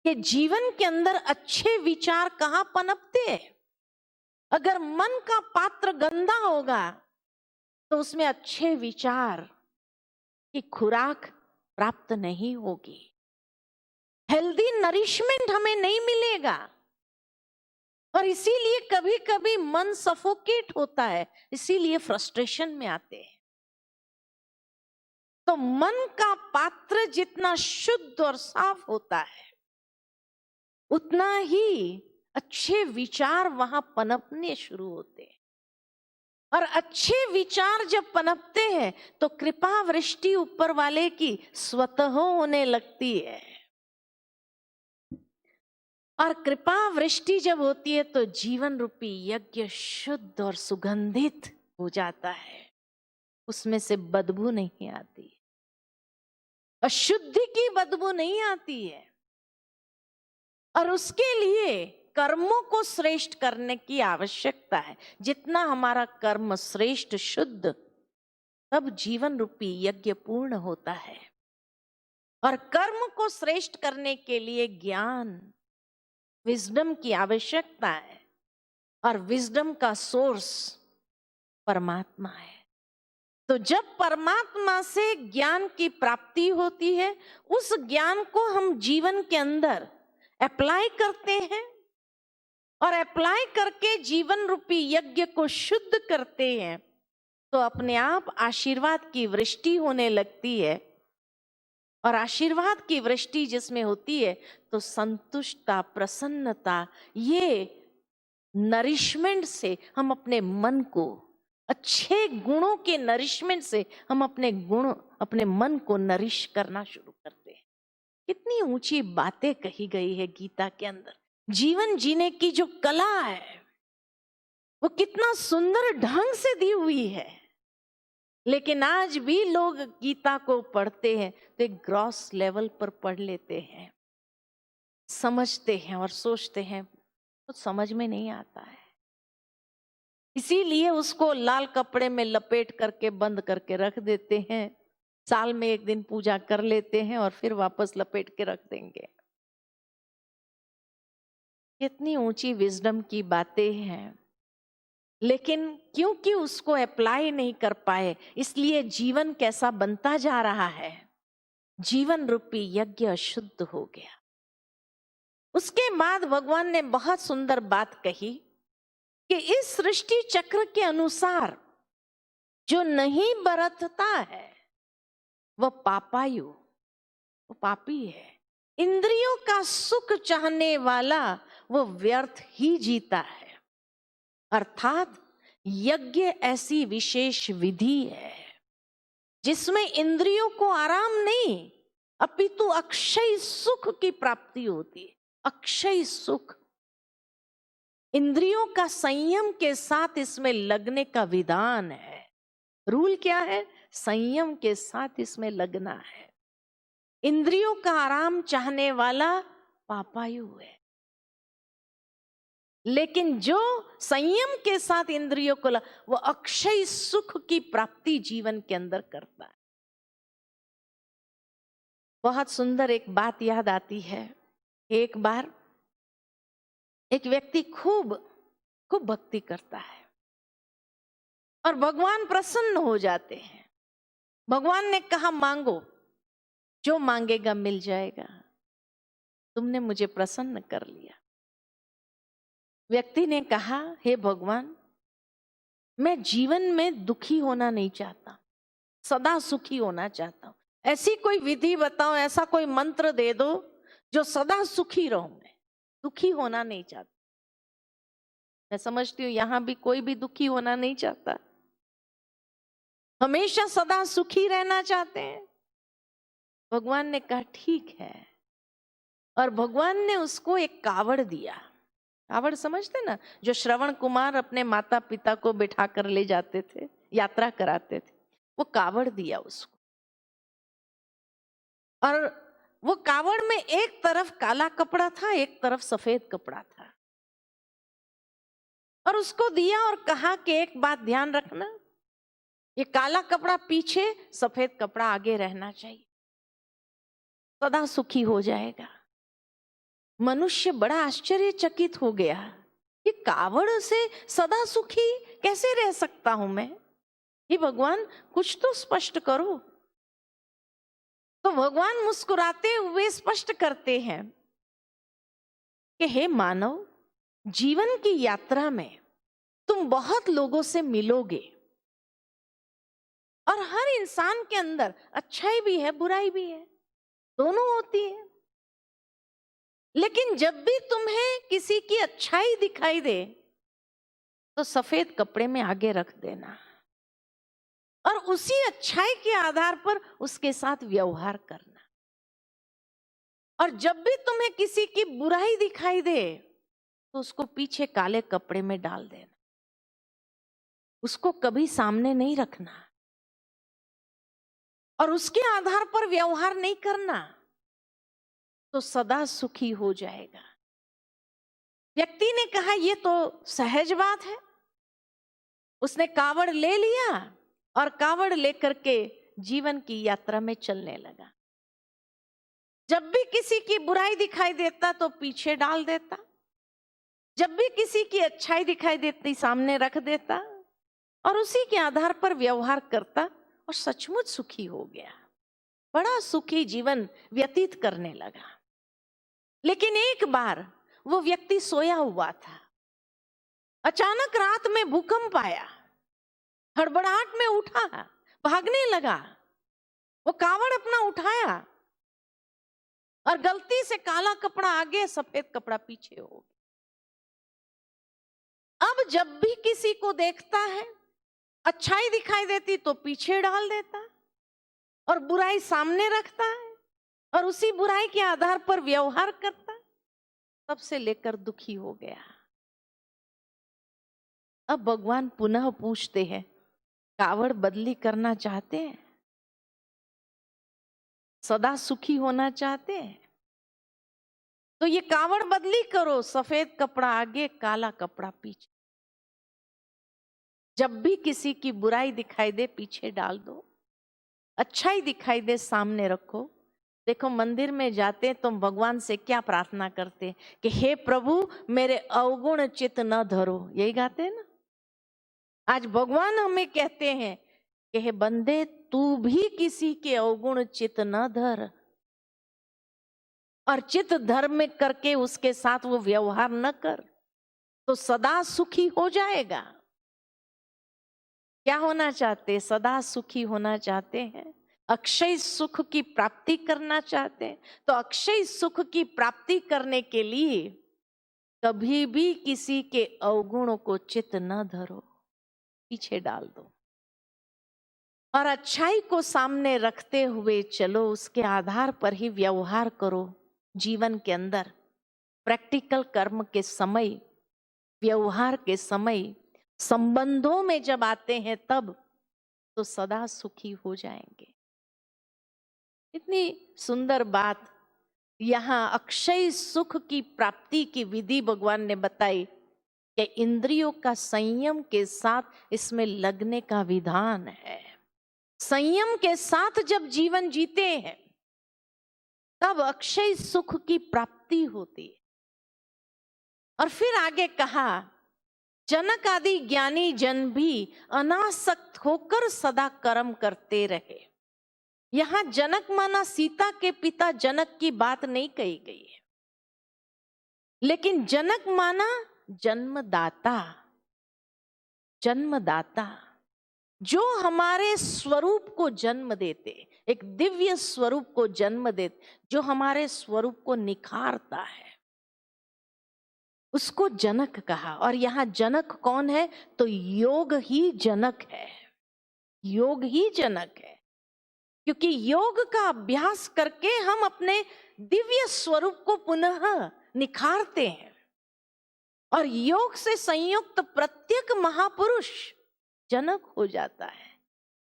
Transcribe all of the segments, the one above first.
कि जीवन के अंदर अच्छे विचार कहाँ पनपते हैं। अगर मन का पात्र गंदा होगा तो उसमें अच्छे विचार की खुराक प्राप्त नहीं होगी, हेल्दी नरिशमेंट हमें नहीं मिलेगा। और इसीलिए कभी कभी मन सफोकेट होता है, इसीलिए फ्रस्ट्रेशन में आते हैं। तो मन का पात्र जितना शुद्ध और साफ होता है उतना ही अच्छे विचार वहां पनपने शुरू होते हैं। और अच्छे विचार जब पनपते हैं तो कृपा वृष्टि ऊपर वाले की स्वतः होने लगती है। और कृपा वृष्टि जब होती है तो जीवन रूपी यज्ञ शुद्ध और सुगंधित हो जाता है, उसमें से बदबू नहीं आती, अशुद्धि की बदबू नहीं आती है। और उसके लिए कर्मों को श्रेष्ठ करने की आवश्यकता है। जितना हमारा कर्म श्रेष्ठ शुद्ध, तब जीवन रूपी यज्ञ पूर्ण होता है। और कर्म को श्रेष्ठ करने के लिए ज्ञान, विजडम की आवश्यकता है। और विजडम का सोर्स परमात्मा है। तो जब परमात्मा से ज्ञान की प्राप्ति होती है, उस ज्ञान को हम जीवन के अंदर अप्लाई करते हैं और अप्लाई करके जीवन रूपी यज्ञ को शुद्ध करते हैं, तो अपने आप आशीर्वाद की वृष्टि होने लगती है। और आशीर्वाद की वृष्टि जिसमें होती है तो संतुष्टता, प्रसन्नता, ये नरिशमेंट से हम अपने मन को, अच्छे गुणों के नरिशमेंट से हम अपने मन को नरिश करना शुरू करते हैं। कितनी ऊंची बातें कही गई है गीता के अंदर। जीवन जीने की जो कला है वो कितना सुंदर ढंग से दी हुई है। लेकिन आज भी लोग गीता को पढ़ते हैं तो एक ग्रॉस लेवल पर पढ़ लेते हैं, समझते हैं और सोचते हैं तो समझ में नहीं आता है। इसीलिए उसको लाल कपड़े में लपेट करके बंद करके रख देते हैं। साल में एक दिन पूजा कर लेते हैं और फिर वापस लपेट के रख देंगे। कितनी ऊंची विजडम की बातें हैं, लेकिन क्योंकि उसको अप्लाई नहीं कर पाए, इसलिए जीवन कैसा बनता जा रहा है, जीवन रूपी यज्ञ अशुद्ध हो गया। उसके बाद भगवान ने बहुत सुंदर बात कही कि इस सृष्टि चक्र के अनुसार जो नहीं बरतता है वह पापायु, वो पापी है। इंद्रियों का सुख चाहने वाला वो व्यर्थ ही जीता है। अर्थात यज्ञ ऐसी विशेष विधि है जिसमें इंद्रियों को आराम नहीं अपितु अक्षय सुख की प्राप्ति होती है। अक्षय सुख, इंद्रियों का संयम के साथ इसमें लगने का विधान है। रूल क्या है? संयम के साथ इसमें लगना है। इंद्रियों का आराम चाहने वाला पापायु है, लेकिन जो संयम के साथ इंद्रियों को वो अक्षय सुख की प्राप्ति जीवन के अंदर करता है। बहुत सुंदर एक बात याद आती है। एक बार एक व्यक्ति खूब भक्ति करता है और भगवान प्रसन्न हो जाते हैं। भगवान ने कहा मांगो, जो मांगेगा मिल जाएगा, तुमने मुझे प्रसन्न कर लिया। व्यक्ति ने कहा, हे भगवान, मैं जीवन में दुखी होना नहीं चाहता, सदा सुखी होना चाहता हूं। ऐसी कोई विधि बताओ, ऐसा कोई मंत्र दे दो जो सदा सुखी रहूं। मैं दुखी होना नहीं चाहता। मैं समझती हूं यहां भी कोई भी दुखी होना नहीं चाहता, हमेशा सदा सुखी रहना चाहते हैं। भगवान ने कहा ठीक है, और भगवान ने उसको एक कावड़ दिया। कावड़ समझते ना, जो श्रवण कुमार अपने माता पिता को बिठा कर ले जाते थे, यात्रा कराते थे, वो कावड़ दिया उसको। और वो कावड़ में एक तरफ काला कपड़ा था, एक तरफ सफेद कपड़ा था। और उसको दिया और कहा कि एक बात ध्यान रखना, ये काला कपड़ा पीछे, सफेद कपड़ा आगे रहना चाहिए, सदा सुखी हो जाएगा। मनुष्य बड़ा आश्चर्यचकित हो गया कि कावड़ से सदा सुखी कैसे रह सकता हूं मैं? हे भगवान, कुछ तो स्पष्ट करो। तो भगवान मुस्कुराते हुए स्पष्ट करते हैं कि हे मानव, जीवन की यात्रा में तुम बहुत लोगों से मिलोगे और हर इंसान के अंदर अच्छाई भी है, बुराई भी है, दोनों होती है। लेकिन जब भी तुम्हें किसी की अच्छाई दिखाई दे तो सफेद कपड़े में आगे रख देना और उसी अच्छाई के आधार पर उसके साथ व्यवहार करना। और जब भी तुम्हें किसी की बुराई दिखाई दे तो उसको पीछे काले कपड़े में डाल देना, उसको कभी सामने नहीं रखना और उसके आधार पर व्यवहार नहीं करना, तो सदा सुखी हो जाएगा। व्यक्ति ने कहा ये तो सहज बात है। उसने कावड़ ले लिया और कावड़ लेकर के जीवन की यात्रा में चलने लगा। जब भी किसी की बुराई दिखाई देता तो पीछे डाल देता, जब भी किसी की अच्छाई दिखाई देती सामने रख देता और उसी के आधार पर व्यवहार करता और सचमुच सुखी हो गया। बड़ा सुखी जीवन व्यतीत करने लगा। लेकिन एक बार वो व्यक्ति सोया हुआ था। अचानक रात में भूकंप आया, हड़बड़ाहट में उठा, भागने लगा। वो कावड़ अपना उठाया और गलती से काला कपड़ा आगे, सफेद कपड़ा पीछे हो गया। अब जब भी किसी को देखता है, अच्छाई दिखाई देती तो पीछे डाल देता और बुराई सामने रखता है और उसी बुराई के आधार पर व्यवहार करता। तब से लेकर दुखी हो गया। अब भगवान पुनः पूछते हैं, कावड़ बदली करना चाहते हैं? सदा सुखी होना चाहते हैं? तो ये कावड़ बदली करो, सफेद कपड़ा आगे, काला कपड़ा पीछे। जब भी किसी की बुराई दिखाई दे पीछे डाल दो, अच्छाई दिखाई दे सामने रखो। देखो, मंदिर में जाते तो भगवान से क्या प्रार्थना करते कि हे प्रभु मेरे अवगुण चित्त न धरो, यही गाते हैं ना। आज भगवान हमें कहते हैं कि हे बंदे, तू भी किसी के अवगुण चित्त न धर और चित्त धर्म करके उसके साथ वो व्यवहार न कर, तो सदा सुखी हो जाएगा। क्या होना चाहते? सदा सुखी होना चाहते हैं, अक्षय सुख की प्राप्ति करना चाहते हैं। तो अक्षय सुख की प्राप्ति करने के लिए कभी भी किसी के अवगुणों को चित्त न धरो, पीछे डाल दो और अच्छाई को सामने रखते हुए चलो। उसके आधार पर ही व्यवहार करो। जीवन के अंदर प्रैक्टिकल कर्म के समय, व्यवहार के समय, संबंधों में जब आते हैं तब तो सदा सुखी हो जाएंगे। इतनी सुंदर बात यहाँ अक्षय सुख की प्राप्ति की विधि भगवान ने बताई कि इंद्रियों का संयम के साथ इसमें लगने का विधान है। संयम के साथ जब जीवन जीते हैं तब अक्षय सुख की प्राप्ति होती है। और फिर आगे कहा, जनक आदि ज्ञानी जन भी अनासक्त होकर सदा कर्म करते रहे। यहां जनक माना सीता के पिता जनक की बात नहीं कही गई है, लेकिन जनक माना जन्मदाता। जन्मदाता जो हमारे स्वरूप को जन्म देते, एक दिव्य स्वरूप को जन्म देते, जो हमारे स्वरूप को निखारता है, उसको जनक कहा। और यहां जनक कौन है? तो योग ही जनक है। योग ही जनक है, क्योंकि योग का अभ्यास करके हम अपने दिव्य स्वरूप को पुनः निखारते हैं। और योग से संयुक्त प्रत्येक महापुरुष जनक हो जाता है,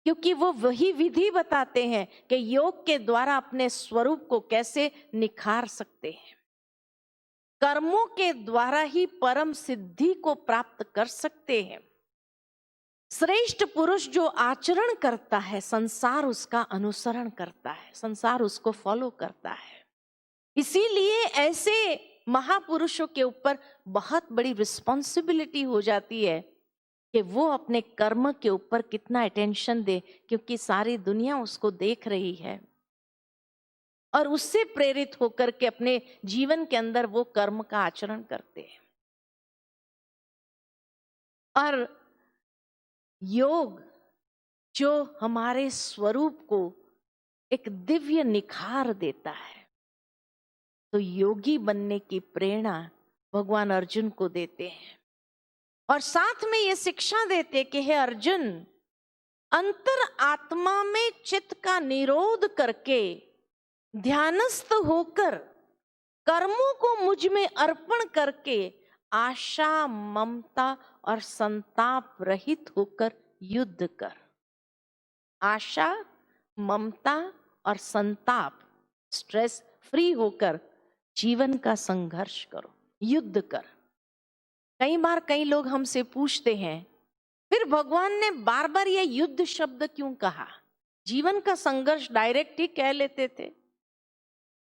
क्योंकि वो वही विधि बताते हैं कि योग के द्वारा अपने स्वरूप को कैसे निखार सकते हैं। कर्मों के द्वारा ही परम सिद्धि को प्राप्त कर सकते हैं। श्रेष्ठ पुरुष जो आचरण करता है, संसार उसका अनुसरण करता है, संसार उसको फॉलो करता है। इसीलिए ऐसे महापुरुषों के ऊपर बहुत बड़ी रिस्पॉन्सिबिलिटी हो जाती है कि वो अपने कर्म के ऊपर कितना अटेंशन दे, क्योंकि सारी दुनिया उसको देख रही है और उससे प्रेरित होकर के अपने जीवन के अंदर वो कर्म का आचरण करते हैं। और योग जो हमारे स्वरूप को एक दिव्य निखार देता है, तो योगी बनने की प्रेरणा भगवान अर्जुन को देते हैं और साथ में ये शिक्षा देते कि हे अर्जुन, अंतर आत्मा में चित्त का निरोध करके ध्यानस्थ होकर कर्मों को मुझ में अर्पण करके आशा, ममता और संताप रहित होकर युद्ध कर। आशा, ममता और संताप, स्ट्रेस फ्री होकर जीवन का संघर्ष करो, युद्ध कर। कई बार कई लोग हमसे पूछते हैं, फिर भगवान ने बार बार ये युद्ध शब्द क्यों कहा? जीवन का संघर्ष डायरेक्ट ही कह लेते थे,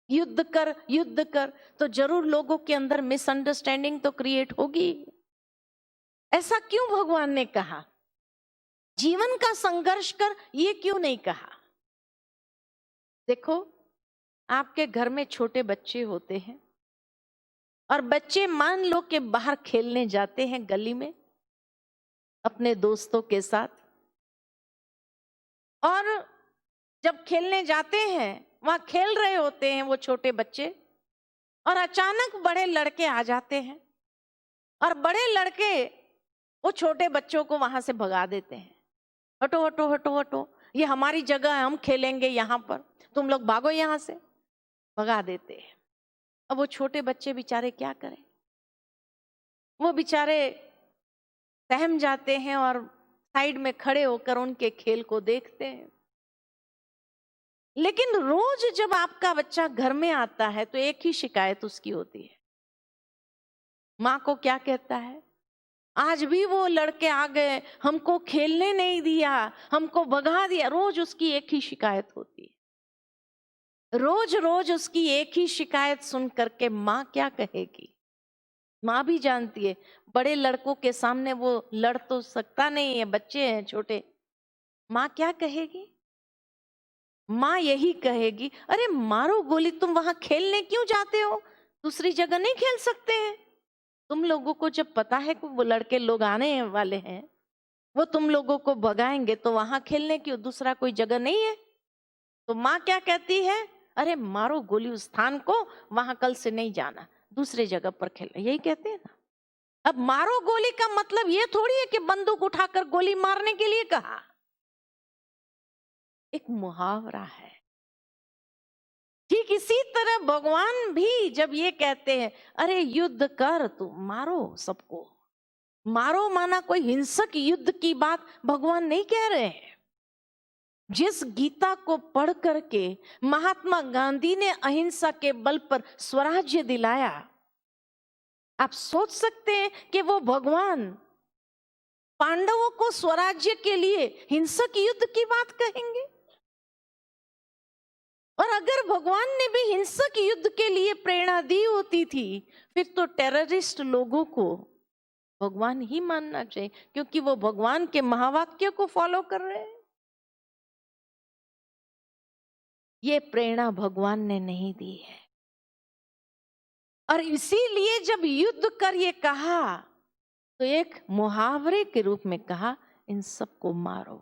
युद्ध कर युद्ध कर, तो जरूर लोगों के अंदर मिसअंडरस्टैंडिंग तो क्रिएट होगी। ऐसा क्यों भगवान ने कहा? जीवन का संघर्ष कर, ये क्यों नहीं कहा? देखो, आपके घर में छोटे बच्चे होते हैं और बच्चे मान लो कि बाहर खेलने जाते हैं गली में अपने दोस्तों के साथ, और जब खेलने जाते हैं वहां खेल रहे होते हैं वो छोटे बच्चे, और अचानक बड़े लड़के आ जाते हैं और बड़े लड़के वो छोटे बच्चों को वहां से भगा देते हैं, हटो हटो हटो हटो, ये हमारी जगह है, हम खेलेंगे यहाँ पर, तुम लोग भागो यहाँ से, भगा देते हैं। अब वो छोटे बच्चे बेचारे क्या करें? वो बेचारे सहम जाते हैं और साइड में खड़े होकर उनके खेल को देखते हैं। लेकिन रोज जब आपका बच्चा घर में आता है तो एक ही शिकायत उसकी होती है, माँ को क्या कहता है, आज भी वो लड़के आ गए, हमको खेलने नहीं दिया, हमको भगा दिया। रोज उसकी एक ही शिकायत होती है। रोज रोज उसकी एक ही शिकायत सुन करके माँ क्या कहेगी? माँ भी जानती है बड़े लड़कों के सामने वो लड़ तो सकता नहीं है, बच्चे हैं छोटे। माँ क्या कहेगी? माँ यही कहेगी, अरे मारो गोली, तुम वहां खेलने क्यों जाते हो? दूसरी जगह नहीं खेल सकते हैं? तुम लोगों को जब पता है कि वो लड़के लोग आने वाले हैं, वो तुम लोगों को भगाएंगे, तो वहां खेलने की दूसरा कोई जगह नहीं है? तो माँ क्या कहती है, अरे मारो गोली उस स्थान को, वहां कल से नहीं जाना, दूसरे जगह पर खेलना, यही कहते हैं ना। अब मारो गोली का मतलब ये थोड़ी है कि बंदूक उठाकर गोली मारने के लिए कहा, एक मुहावरा है। ठीक इसी तरह भगवान भी जब ये कहते हैं, अरे युद्ध कर, तू मारो सबको, मारो माना कोई हिंसक युद्ध की बात भगवान नहीं कह रहे हैं। जिस गीता को पढ़ करके महात्मा गांधी ने अहिंसा के बल पर स्वराज्य दिलाया, आप सोच सकते हैं कि वो भगवान पांडवों को स्वराज्य के लिए हिंसक युद्ध की बात कहेंगे? और अगर भगवान ने भी हिंसक युद्ध के लिए प्रेरणा दी होती थी, फिर तो टेररिस्ट लोगों को भगवान ही मानना चाहिए, क्योंकि वो भगवान के महावाक्य को फॉलो कर रहे हैं। ये प्रेरणा भगवान ने नहीं दी है। और इसीलिए जब युद्ध कर ये कहा, तो एक मुहावरे के रूप में कहा, इन सबको मारो।